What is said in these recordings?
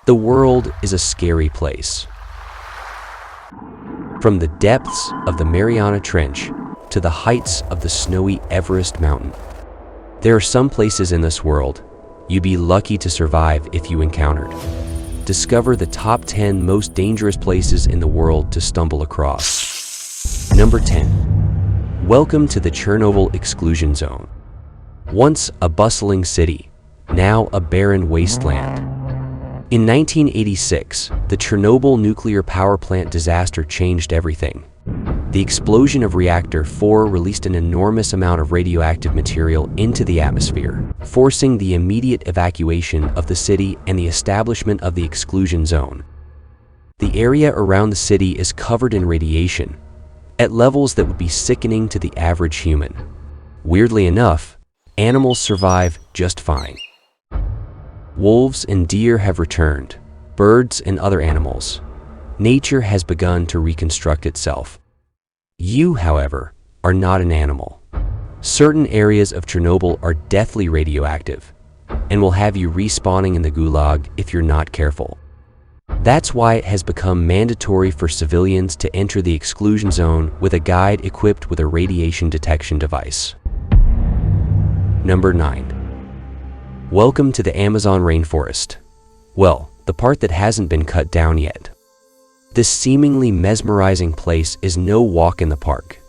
The world is a scary place. From the depths of the Mariana Trench to the heights of the snowy Everest Mountain, there are some places in this world you'd be lucky to survive if you encountered. Discover the top 10 most dangerous places in the world to stumble across. Number 10. Welcome to the Chernobyl Exclusion Zone. Once a bustling city, now a barren wasteland. In 1986, the Chernobyl nuclear power plant disaster changed everything. The explosion of Reactor 4 released an enormous amount of radioactive material into the atmosphere, forcing the immediate evacuation of the city and the establishment of the exclusion zone. The area around the city is covered in radiation, at levels that would be sickening to the average human. Weirdly enough, animals survive just fine. Wolves and deer have returned, birds and other animals. Nature has begun to reconstruct itself. You, however, are not an animal. Certain areas of Chernobyl are deathly radioactive and will have you respawning in the gulag if you're not careful. That's why it has become mandatory for civilians to enter the exclusion zone with a guide equipped with a radiation detection device. Number 9. Welcome to the Amazon rainforest. Well, the part that hasn't been cut down yet. This seemingly mesmerizing place is no walk in the park.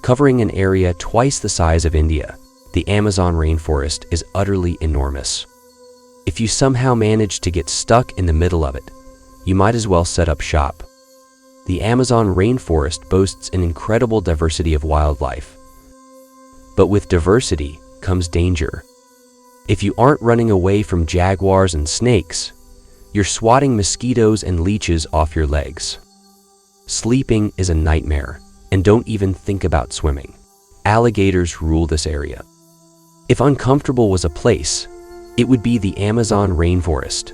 Covering an area twice the size of India, the Amazon rainforest is utterly enormous. If you somehow manage to get stuck in the middle of it, you might as well set up shop. The Amazon rainforest boasts an incredible diversity of wildlife. But with diversity comes danger. If you aren't running away from jaguars and snakes, you're swatting mosquitoes and leeches off your legs. Sleeping is a nightmare, and don't even think about swimming. Alligators rule this area. If uncomfortable was a place, it would be the Amazon rainforest.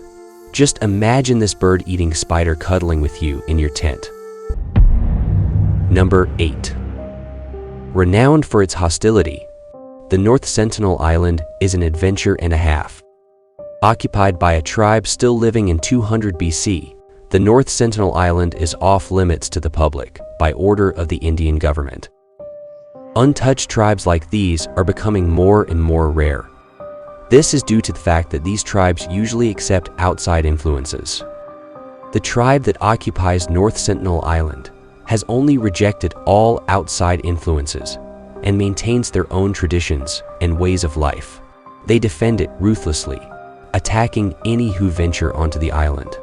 Just imagine this bird-eating spider cuddling with you in your tent. Number 8. Renowned for its hostility, the North Sentinel Island is an adventure and a half. Occupied by a tribe still living in 200 BC, the North Sentinel Island is off limits to the public by order of the Indian government. Untouched tribes like these are becoming more and more rare. This is due to the fact that these tribes usually accept outside influences. The tribe that occupies North Sentinel Island has only rejected all outside influences and maintains their own traditions and ways of life. They defend it ruthlessly, attacking any who venture onto the island.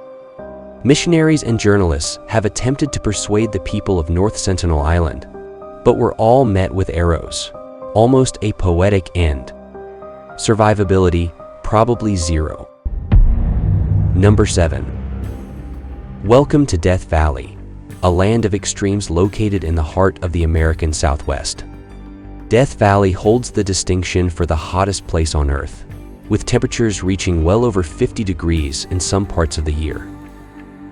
Missionaries and journalists have attempted to persuade the people of North Sentinel Island, but were all met with arrows, almost a poetic end. Survivability, probably 0. Number 7. Welcome to Death Valley, a land of extremes located in the heart of the American Southwest. Death Valley holds the distinction for the hottest place on Earth, with temperatures reaching well over 50 degrees in some parts of the year.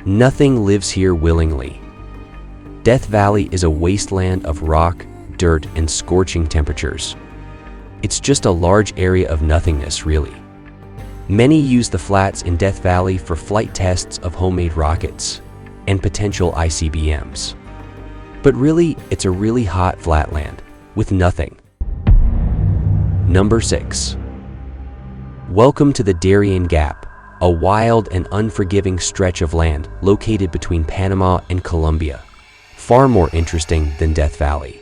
Nothing lives here willingly. Death Valley is a wasteland of rock, dirt, and scorching temperatures. It's just a large area of nothingness, really. Many use the flats in Death Valley for flight tests of homemade rockets and potential ICBMs. But really, it's a really hot flatland with nothing. Number 6. Welcome to the Darien Gap, a wild and unforgiving stretch of land located between Panama and Colombia. Far more interesting than Death Valley.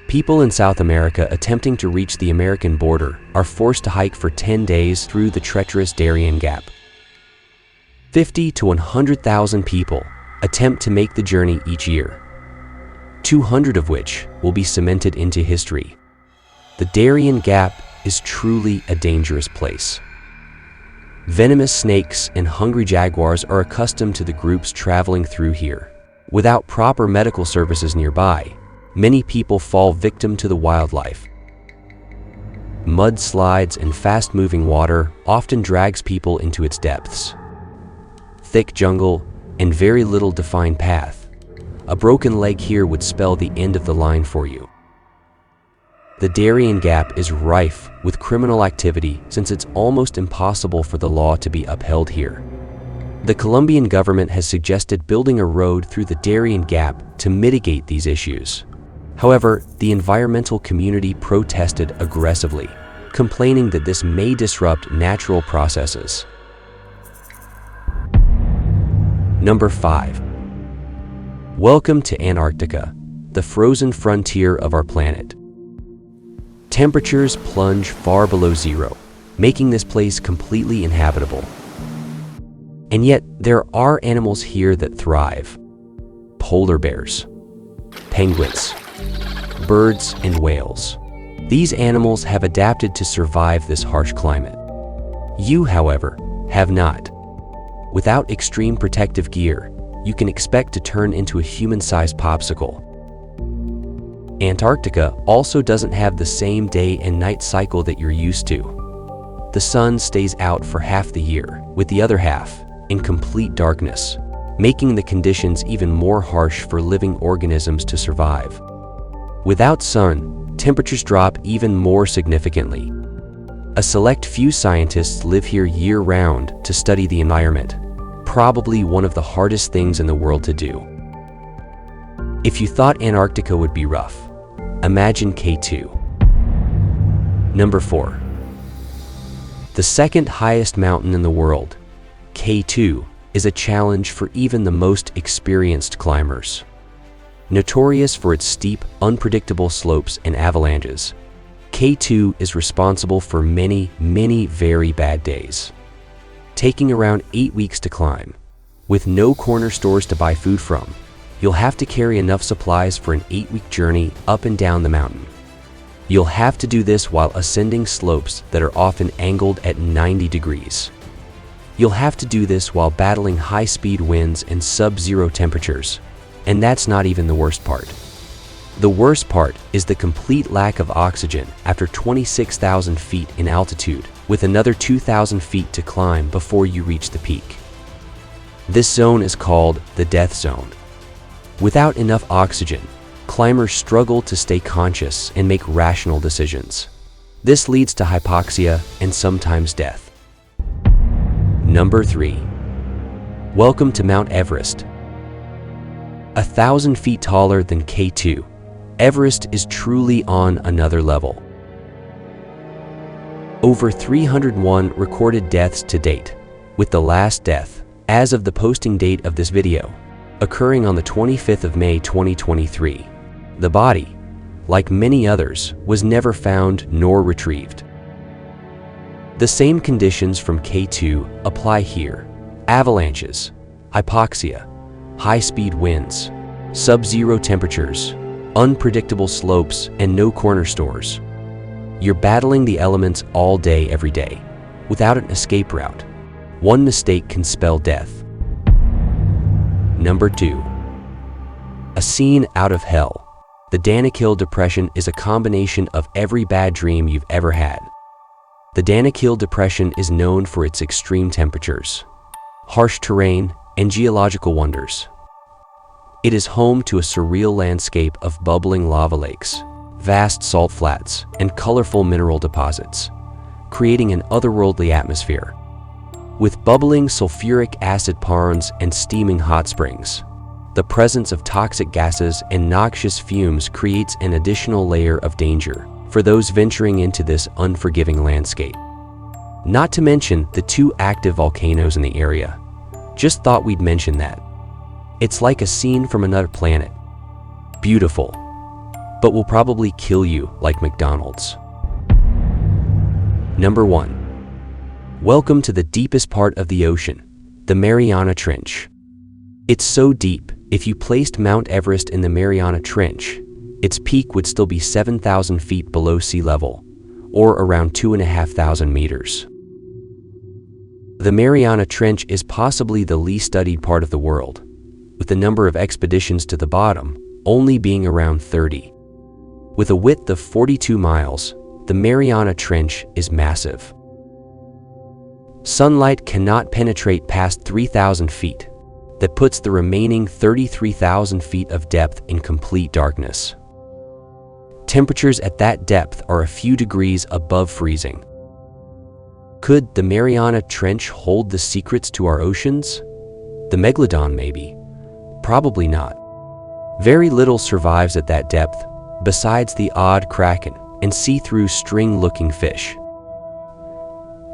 People in South America attempting to reach the American border are forced to hike for 10 days through the treacherous Darien Gap. 50 to 100,000 people attempt to make the journey each year, 200 of which will be cemented into history. The Darien Gap is truly a dangerous place. Venomous snakes and hungry jaguars are accustomed to the groups traveling through here. Without proper medical services nearby, many people fall victim to the wildlife. Mudslides and fast-moving water often drags people into its depths. Thick jungle and very little defined path. A broken leg here would spell the end of the line for you. The Darien Gap is rife with criminal activity since it's almost impossible for the law to be upheld here. The Colombian government has suggested building a road through the Darien Gap to mitigate these issues. However, the environmental community protested aggressively, complaining that this may disrupt natural processes. Number 5. Welcome to Antarctica, the frozen frontier of our planet. Temperatures plunge far below zero, making this place completely inhabitable. And yet, there are animals here that thrive. Polar bears, penguins, birds, and whales. These animals have adapted to survive this harsh climate. You, however, have not. Without extreme protective gear, you can expect to turn into a human-sized popsicle. Antarctica also doesn't have the same day and night cycle that you're used to. The sun stays out for half the year, with the other half in complete darkness, making the conditions even more harsh for living organisms to survive. Without sun, temperatures drop even more significantly. A select few scientists live here year-round to study the environment, probably one of the hardest things in the world to do. If you thought Antarctica would be rough, imagine K2. Number 4. The second highest mountain in the world, K2, is a challenge for even the most experienced climbers. Notorious for its steep, unpredictable slopes and avalanches, K2 is responsible for many, many very bad days. Taking around 8 weeks to climb. With no corner stores to buy food from, you'll have to carry enough supplies for an 8-week journey up and down the mountain. You'll have to do this while ascending slopes that are often angled at 90 degrees. You'll have to do this while battling high-speed winds and sub-zero temperatures. And that's not even the worst part. The worst part is the complete lack of oxygen after 26,000 feet in altitude, with another 2,000 feet to climb before you reach the peak. This zone is called the death zone. Without enough oxygen, climbers struggle to stay conscious and make rational decisions. This leads to hypoxia and sometimes death. Number 3. Welcome to Mount Everest. 1,000 feet taller than K2, Everest is truly on another level. Over 301 recorded deaths to date, with the last death, as of the posting date of this video, occurring on the 25th of May 2023. The body, like many others, was never found nor retrieved. The same conditions from K2 apply here: avalanches, hypoxia, high-speed winds, sub-zero temperatures, unpredictable slopes, and no corner stores. You're battling the elements all day, every day, without an escape route. One mistake can spell death. Number 2. A scene out of hell. The Danakil Depression is a combination of every bad dream you've ever had. The Danakil Depression is known for its extreme temperatures, harsh terrain, and geological wonders. It is home to a surreal landscape of bubbling lava lakes, vast salt flats, and colorful mineral deposits, creating an otherworldly atmosphere. With bubbling sulfuric acid ponds and steaming hot springs, the presence of toxic gases and noxious fumes creates an additional layer of danger for those venturing into this unforgiving landscape. Not to mention the 2 active volcanoes in the area. Just thought we'd mention that. It's like a scene from another planet. Beautiful, but will probably kill you like McDonald's. Number 1. Welcome to the deepest part of the ocean, the Mariana Trench. It's so deep, if you placed Mount Everest in the Mariana Trench, its peak would still be 7,000 feet below sea level, or around 2,500 meters. The Mariana Trench is possibly the least studied part of the world, with the number of expeditions to the bottom only being around 30. With a width of 42 miles, the Mariana Trench is massive. Sunlight cannot penetrate past 3,000 feet. That puts the remaining 33,000 feet of depth in complete darkness. Temperatures at that depth are a few degrees above freezing. Could the Mariana Trench hold the secrets to our oceans? The megalodon maybe. Probably not. Very little survives at that depth, besides the odd kraken and see-through string-looking fish.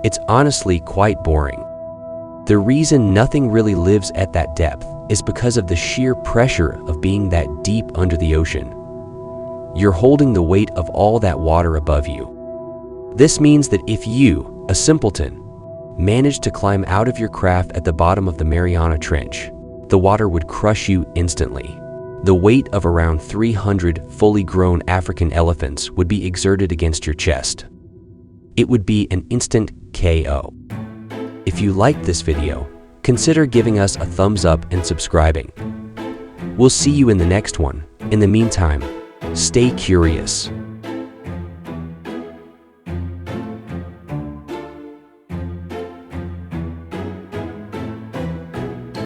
It's honestly quite boring. The reason nothing really lives at that depth is because of the sheer pressure of being that deep under the ocean. You're holding the weight of all that water above you. This means that if you, a simpleton, managed to climb out of your craft at the bottom of the Mariana Trench, the water would crush you instantly. The weight of around 300 fully grown African elephants would be exerted against your chest. It would be an instant KO. If you liked this video, consider giving us a thumbs up and subscribing. We'll see you in the next one. In the meantime, stay curious.